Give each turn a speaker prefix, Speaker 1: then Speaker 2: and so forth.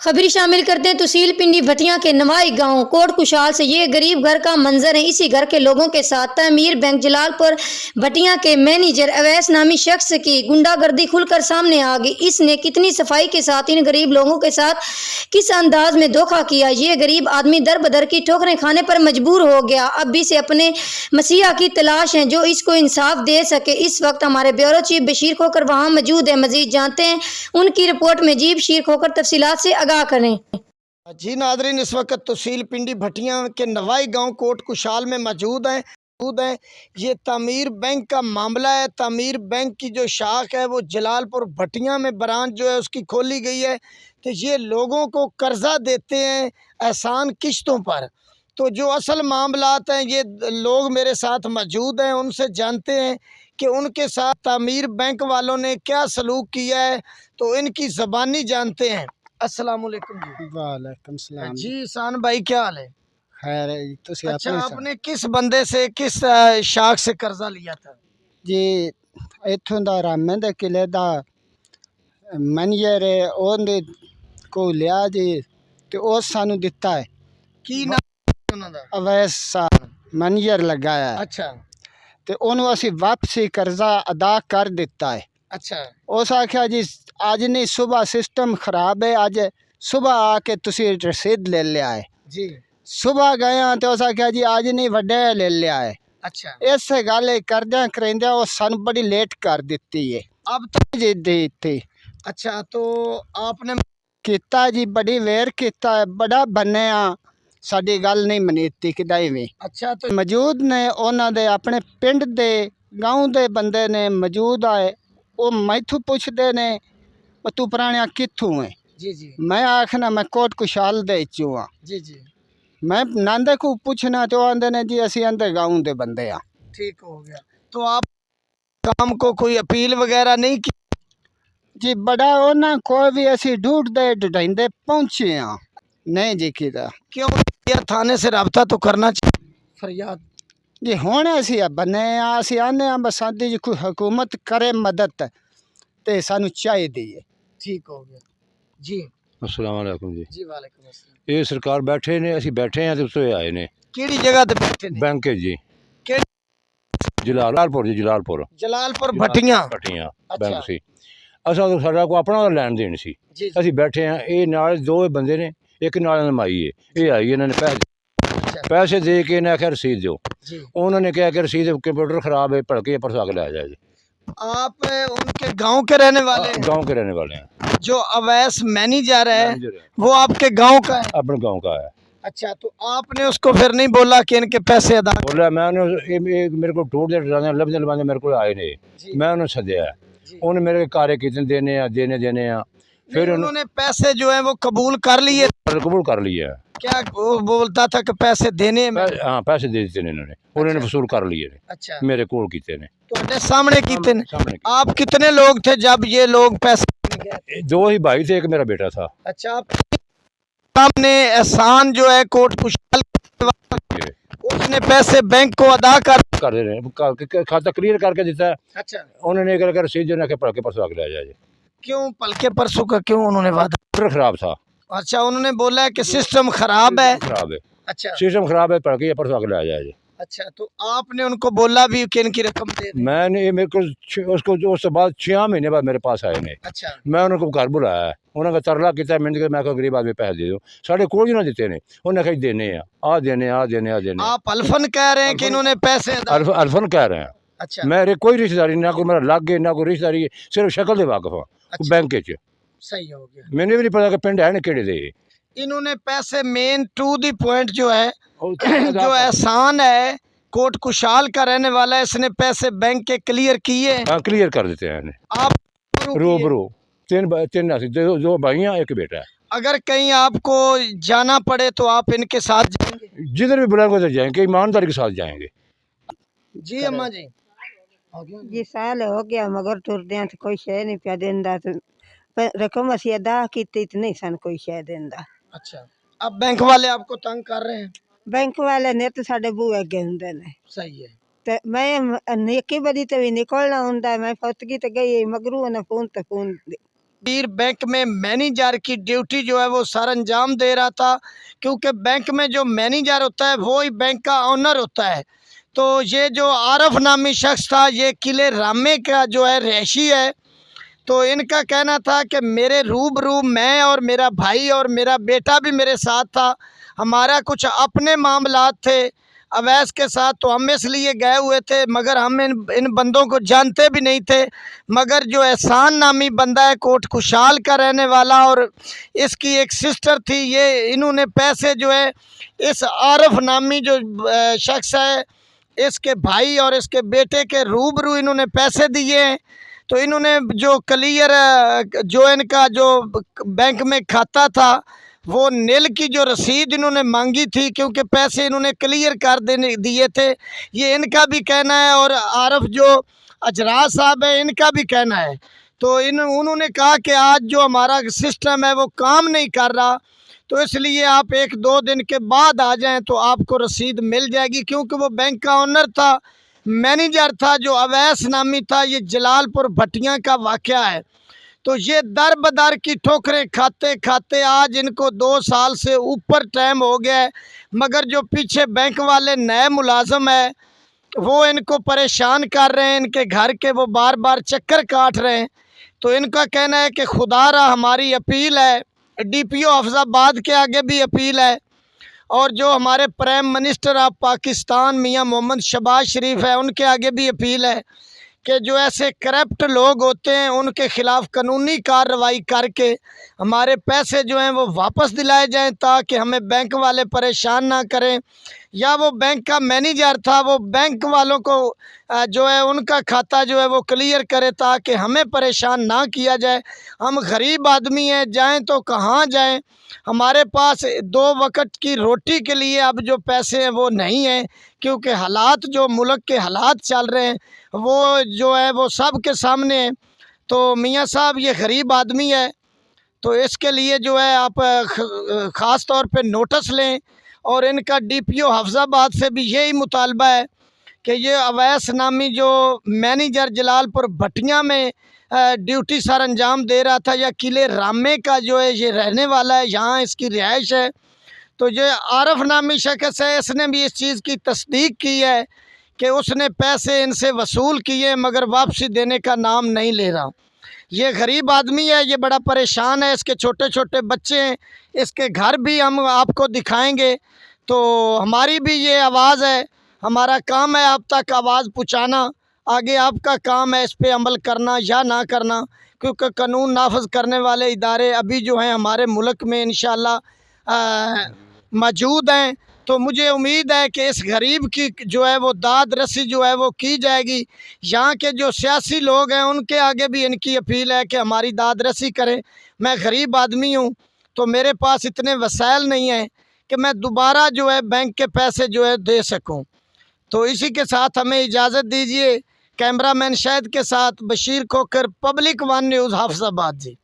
Speaker 1: खबरी शामिल करते हैं तहसील पिंडी भटिया के नवाई गांव कोट कुशाल से। ये गरीब घर का मंजर है। इसी घर के लोगों के साथ तमीर बैंक जलालपुर भटिया के मैनेजर अवैस नामी शख्स की गुंडागर्दी खुलकर सामने आ गई। इसने कितनी सफाई के साथ इन गरीब लोगों के साथ किस अंदाज में धोखा किया। ये गरीब आदमी दर बदर की ठोकरें खाने पर मजबूर हो गया। अब भी से अपने मसीहा की तलाश है जो इसको इंसाफ दे सके। इस वक्त हमारे ब्यूरो चीफ बशीर खोकर वहां मौजूद है। मजीद जानते हैं उनकी रिपोर्ट में। जी बशीर खोकर तफसीलात से आगाह करें।
Speaker 2: जी नादरीन, इस वक्त तहसील पिंडी भटिया के नवाई गांव कोट कुशाल में मौजूद हैं। ये तामीर बैंक का मामला है। तामीर बैंक की जो शाख है वो जलालपुर भटिया में ब्रांच जो है उसकी खोली गई है। तो ये लोगों को कर्जा देते हैं आसान किश्तों पर। तो जो असल मामलात हैं ये लोग मेरे साथ मौजूद हैं, उनसे जानते हैं कि उनके साथ तामीर बैंक वालों ने क्या सलूक किया है। तो इनकी ज़बानी जानते हैं। अस्सलाम वालेकुम जी।
Speaker 3: वालेकुम सलाम
Speaker 2: जी ईसान भाई, क्या हाल है?
Speaker 3: खैर है जी। तुसी
Speaker 2: अच्छा,
Speaker 3: अपने
Speaker 2: आपने किस बंदे से किस शाख से कर्जा लिया था?
Speaker 3: जी इत्थों दा रामे दे किले दा मैनेजर है, ओंदे को लिया जी ते ओ सानू दिता है।
Speaker 2: की नाम है उन्हां दा?
Speaker 3: अवैस साहब मैनेजर लगाया है
Speaker 2: अच्छा
Speaker 3: ते ओनू असी वापसी कर्जा अदा कर दिता है।
Speaker 2: अच्छा
Speaker 3: उस आख्या जी आज नहीं, सुबह सिस्टम खराब है, आज सुबह आके तुसी रसीद ले लिया है।
Speaker 2: जी
Speaker 3: सुबह गया तो उस आख्या जी आज नहीं वड्डे ले लिया है।
Speaker 2: अच्छा।
Speaker 3: इस गल करद्या करेंद्या वो सन बड़ी लेट कर दिती है।
Speaker 2: अब तो
Speaker 3: जी दी थी
Speaker 2: अच्छा, तो आपने
Speaker 3: किता जी बड़ी वेर किता है, बड़ा बन्या साडी गल नहीं मनीती किदाई भी।
Speaker 2: अच्छा तो
Speaker 3: मौजूद ने उन्हां दे अपने पिंड दे गाँव दे बंदे ने मौजूद आए। वो मैथू पुछदे ने तू पुराणिया कित्थों है।
Speaker 2: जी जी
Speaker 3: मैं आखना मैं कोट कुशाल दे चो हाँ।
Speaker 2: जी जी
Speaker 3: मैं नांदे को पूछना तो आंदे ने जी असी अंदर गाँव दे बंदे हाँ।
Speaker 2: ठीक हो गया। तो आप काम को कोई अपील वगैरह नहीं की?
Speaker 3: जी बड़ा होना कोई भी असी ढूंढते ढूंढते पहुँचे हाँ। नहीं जी किदा
Speaker 2: क्यों यार, थाने से रब्ता तो करना चाहिए, फरियाद।
Speaker 3: जी हुण असी बने असी आने बस साडी जी कोई हुकूमत करे मदद ते सानू चाहिदी है।
Speaker 2: ठीक हो गया जी।
Speaker 4: अस्सलाम वालेकुम जी।
Speaker 2: जी वालेकुम अस्सलाम।
Speaker 4: ये सरकार बैठे ने, ਅਸੀਂ बैठे हैं तो उससे आए ने
Speaker 2: केड़ी जगह ते बैठे ने?
Speaker 4: बैंक जी
Speaker 2: केड़ी?
Speaker 4: जलालपुर जी, जलालपुर
Speaker 2: जलालपुर भटिया।
Speaker 4: भटिया
Speaker 2: अच्छा।
Speaker 4: बैंक सी। असा तो साਡਾ को अपना ਲੈਣ ਦੇਣ ਸੀ।
Speaker 2: जी जी
Speaker 4: ਅਸੀਂ ਬੈਠੇ ਆ, ਇਹ ਨਾਲ ਦੋ ਬੰਦੇ ਨੇ, ਇੱਕ ਨਾਲ ਨਮਾਈ ਹੈ। ਇਹ ਆਈ, ਇਹਨਾਂ ਨੇ
Speaker 2: अच्छा
Speaker 4: ਪੈਸੇ ਦੇ ਕੇ ਇਹਨਾਂ ਆਖਿਆ ਰਸੀਦ ਦਿਓ।
Speaker 2: जी।
Speaker 4: ਉਹਨਾਂ ਨੇ ਕਿਹਾ ਕਿ ਰਸੀਦ कंप्यूटर खराब है, पढ़ के परसों आके ले जाए जी।
Speaker 2: आप उनके गांव के रहने वाले हैं?
Speaker 4: गाँव के रहने वाले हैं।
Speaker 2: जो अवैस मैनेजर है
Speaker 4: मैनेजर है,
Speaker 2: वो आपके गांव का है?
Speaker 4: अपने गाँव का है।
Speaker 2: अच्छा, तो आपने उसको फिर नहीं बोला कि इनके पैसे अदा?
Speaker 4: बोला मैं मेरे को ढूंढते ढूंढते लभदे लभदे मेरे को आए ने।
Speaker 2: जी
Speaker 4: मैं उन्हें सद्या,
Speaker 2: जी।
Speaker 4: उन्हें मेरे कार्य कितने देने आ देने आ।
Speaker 2: फिर
Speaker 4: फिर
Speaker 2: उन्होंने पैसे जो है वो कबूल कर लिए?
Speaker 4: कबूल कर लिया।
Speaker 2: क्या वो बोलता था कि पैसे देने में?
Speaker 4: हाँ पैसे दे दिते ने इन्होंने, उन्होंने वसूल कर लिए ने।
Speaker 2: अच्छा,
Speaker 4: मेरे कोल कीते ने,
Speaker 2: तो सामने कीते ने?
Speaker 4: सामने
Speaker 2: आप कितने लोग थे जब ये लोग पैसे देने गए?
Speaker 4: दो ही भाई थे, एक मेरा बेटा था।
Speaker 2: अच्छा, आप सामने एहसान जो है कोट कुशाल उसने पैसे बैंक को अदा
Speaker 4: कर दे रहे, खाता क्लियर करके देता है।
Speaker 2: अच्छा,
Speaker 4: उन्होंने एक रसीद जो है पढ़ के परसों आके ले जाए।
Speaker 2: क्यों पलके परसों का क्यों उन्होंने वादा?
Speaker 4: कंप्यूटर खराब था।
Speaker 2: अच्छा, उन्होंने बोला है कि सिस्टम खराब है।
Speaker 4: खराब है,
Speaker 2: अच्छा
Speaker 4: सिस्टम खराब है, पढ़ के परसों आके ले जाए।
Speaker 2: अच्छा, तो आपने उनको बोला भी कि इनकी रकम दे दें?
Speaker 4: मैंने ये मेरे को उसको उसके बाद 6 महीने बाद मेरे पास आए ने।
Speaker 2: अच्छा
Speaker 4: मैं उनको घर बुलाया, उन्होंने तरला किया, मैंने मैं को गरीब आदमी पैसे दे दो, साढ़े कोल ही ना दिते ने। उन्हें कहीं देने आ देने आ देने आ देने।
Speaker 2: आप अल्फन कह रहे हैं कि इन्होंने पैसे अदा?
Speaker 4: अल्फन कह रहे हैं।
Speaker 2: अच्छा
Speaker 4: मेरे कोई रिश्तेदारी ना, कोई मेरा लागे ना कोई रिश्तेदारी, सिर्फ शक्ल दे वाकफ हाँ।
Speaker 2: अच्छा।
Speaker 4: बैंक च
Speaker 2: सही हो गया।
Speaker 4: मैंने भी नहीं पता कि पिंड है ना केड़े दे।
Speaker 2: इन्होंने पैसे मेन टू दी पॉइंट जो है
Speaker 4: और
Speaker 2: जो एहसान है कोट कुशाल का रहने वाला है, इसने पैसे बैंक के क्लियर किए।
Speaker 4: हाँ क्लियर कर देते हैं इन्हें।
Speaker 2: आप
Speaker 4: रूबरू तीन दो भाइयाँ एक बेटा है।
Speaker 2: अगर कहीं आपको जाना पड़े तो आप इनके साथ जाएंगे?
Speaker 4: जिधर भी बुलाएंगे उधर जाएंगे, ईमानदारी के साथ जाएंगे।
Speaker 2: जी अम्मा जी।
Speaker 5: जी साल हो गया मगर टुरदे तो कोई शह नहीं पिया देंदा। तो रकम असी अदा की तो नहीं सन कोई शह देंदा।
Speaker 2: अच्छा, अब बैंक वाले आपको तंग कर रहे हैं?
Speaker 5: बैंक वाले ने तो साडे बूहे अगे हुंदे ने।
Speaker 2: सही है।
Speaker 5: ते मैं नेकी बदी ते भी निकलना हुंदा। मैं फतगी ते गई मगरू ने फोन
Speaker 2: तमीर बैंक में मैनेजर की ड्यूटी जो है वो सर अंजाम दे रहा था, क्योंकि बैंक में जो मैनेजर होता है वो ही बैंक का ऑनर होता है। तो ये जो आरफ नामी शख्स था, ये किले रामे का जो है रहायशी है। तो इनका कहना था कि मेरे रूबरू मैं और मेरा भाई और मेरा बेटा भी मेरे साथ था, हमारा कुछ अपने मामलात थे अवैस के साथ, तो हम इसलिए गए हुए थे, मगर हम इन बंदों को जानते भी नहीं थे। मगर जो एहसान नामी बंदा है, कोट खुशाल का रहने वाला, और इसकी एक सिस्टर थी, ये इन्होंने पैसे जो है इस आरफ नामी जो शख्स है, इसके भाई और इसके बेटे के रूबरू इन्होंने पैसे दिए हैं। तो इन्होंने जो क्लियर जो इनका जो बैंक में खाता था वो नील की जो रसीद इन्होंने मांगी थी, क्योंकि पैसे इन्होंने क्लियर कर देने दिए थे, ये इनका भी कहना है और आरफ जो अजराज साहब है इनका भी कहना है। तो उन्होंने कहा कि आज जो हमारा सिस्टम है वो काम नहीं कर रहा, तो इसलिए आप 1-2 दिन के बाद आ जाएं तो आपको रसीद मिल जाएगी, क्योंकि वो बैंक का ओनर था, मैनेजर था जो अवैस नामी था। ये जलालपुर भटियां का वाक़या है। तो ये दर बदर की ठोकरें खाते खाते आज इनको 2 साल से ऊपर टाइम हो गया है, मगर जो पीछे बैंक वाले नए मुलाजम है वो इनको परेशान कर रहे हैं, इनके घर के वो बार बार चक्कर काट रहे हैं। तो इनका कहना है कि खुदारा हमारी अपील है, DPO हफ्जाबाद के आगे भी अपील है, और जो हमारे प्राइम मिनिस्टर ऑफ पाकिस्तान मियां मोहम्मद शहबाज शरीफ है उनके आगे भी अपील है कि जो ऐसे करप्ट लोग होते हैं उनके ख़िलाफ़ कानूनी कार्रवाई करके हमारे पैसे जो हैं वो वापस दिलाए जाएं, ताकि हमें बैंक वाले परेशान ना करें। या वो बैंक का मैनेजर था, वो बैंक वालों को जो है उनका खाता जो है वो क्लियर करे, ताकि हमें परेशान ना किया जाए। हम गरीब आदमी हैं, जाएं तो कहाँ जाएं, हमारे पास 2 वक्त की रोटी के लिए अब जो पैसे हैं वो नहीं हैं, क्योंकि हालात जो मुल्क के हालात चल रहे हैं वो जो है वो सब के सामने है। तो मियाँ साहब ये गरीब आदमी है, तो इसके लिए जो है आप ख़ास तौर पे नोटिस लें, और इनका DPO हफ्जाबाद से भी यही मुतालबा है कि ये अवैस नामी जो मैनेजर जलालपुर भटियां में ड्यूटी सर अंजाम दे रहा था, या किले रामे का जो है ये रहने वाला है, यहाँ इसकी रिहाइश है। तो ये आरफ नामी शख्स है, इसने भी इस चीज़ की तस्दीक की है कि उसने पैसे इनसे वसूल किए, मगर वापसी देने का नाम नहीं ले रहा। ये गरीब आदमी है, ये बड़ा परेशान है, इसके छोटे छोटे बच्चे हैं, इसके घर भी हम आपको दिखाएंगे। तो हमारी भी ये आवाज़ है, हमारा काम है आप तक आवाज़ पहुँचाना, आगे आपका काम है इस पे अमल करना या ना करना, क्योंकि कानून नाफज करने वाले इदारे अभी जो हैं हमारे मुल्क में इंशाअल्लाह मौजूद हैं। तो मुझे उम्मीद है कि इस गरीब की जो है वो दाद रसी जो है वो की जाएगी। यहाँ के जो सियासी लोग हैं उनके आगे भी इनकी अपील है कि हमारी दाद रसी करें। मैं गरीब आदमी हूँ, तो मेरे पास इतने वसाइल नहीं हैं कि मैं दोबारा जो है बैंक के पैसे जो है दे सकूँ। तो इसी के साथ हमें इजाज़त दीजिए। कैमरामैन शाहिद के साथ बशीर खोकर, पब्लिक 1 न्यूज़, हाफिज़ाबाद जी।